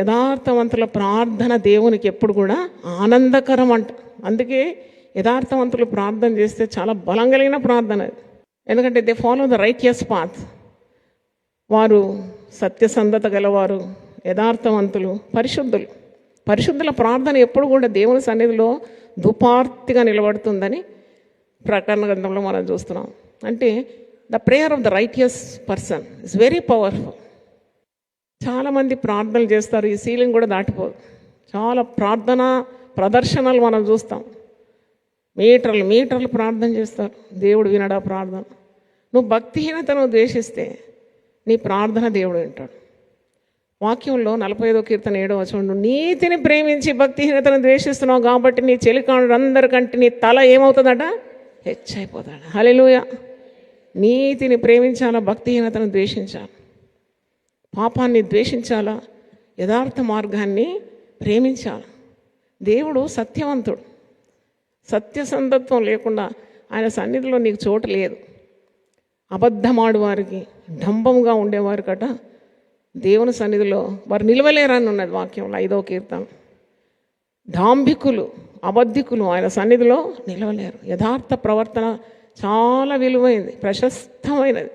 యథార్థవంతుల ప్రార్థన దేవునికి ఎప్పుడు కూడా ఆనందకరం అంట. అందుకే యథార్థవంతులు ప్రార్థన చేస్తే చాలా బలం కలిగిన ప్రార్థన అది. ఎందుకంటే they follow the righteous path. వారు సత్యసంధత గలవారు, యథార్థవంతులు, పరిశుద్ధులు. పరిశుద్ధుల ప్రార్థన ఎప్పుడు కూడా దేవుని సన్నిధిలో దుపార్తిగా నిలబడుతుందని ప్రకటన గ్రంథంలో మనం చూస్తున్నాం. అంటే the prayer of the righteous person is very powerful. చాలామంది ప్రార్థనలు చేస్తారు, ఈ సీలింగ్ కూడా దాటిపోదు. చాలా ప్రార్థన ప్రదర్శనలు మనం చూస్తాం. మీటర్లు ప్రార్థన చేస్తారు, దేవుడు వినడా ప్రార్థన. నువ్వు భక్తిహీనతను ద్వేషిస్తే నీ ప్రార్థన దేవుడు వింటాడు. వాక్యంలో 45వ కీర్తన 7వ వచనం, నీతిని ప్రేమించి భక్తిహీనతను ద్వేషిస్తున్నావు కాబట్టి నీ చెలికాడు అందరికంటే నీ తల ఏమవుతుందట, హెచ్చైపోతాడు. హల్లెలూయా. నీతిని ప్రేమించాలా, భక్తిహీనతను ద్వేషించాలి, పాపాన్ని ద్వేషించాలా, యథార్థ మార్గాన్ని ప్రేమించాలి. దేవుడు సత్యవంతుడు. సత్యసంధత్వం లేకుండా ఆయన సన్నిధిలో నీకు చోటు లేదు. అబద్ధమాడు వారికి, డంబంగా ఉండేవారికట దేవుని సన్నిధిలో వారు నిలవలేరని ఉన్నది వాక్యంలో 5వ కీర్తన. డాంభికులు, అబద్ధికులు ఆయన సన్నిధిలో నిలవలేరు. యథార్థ ప్రవర్తన చాలా విలువైనది, ప్రశస్తమైనది.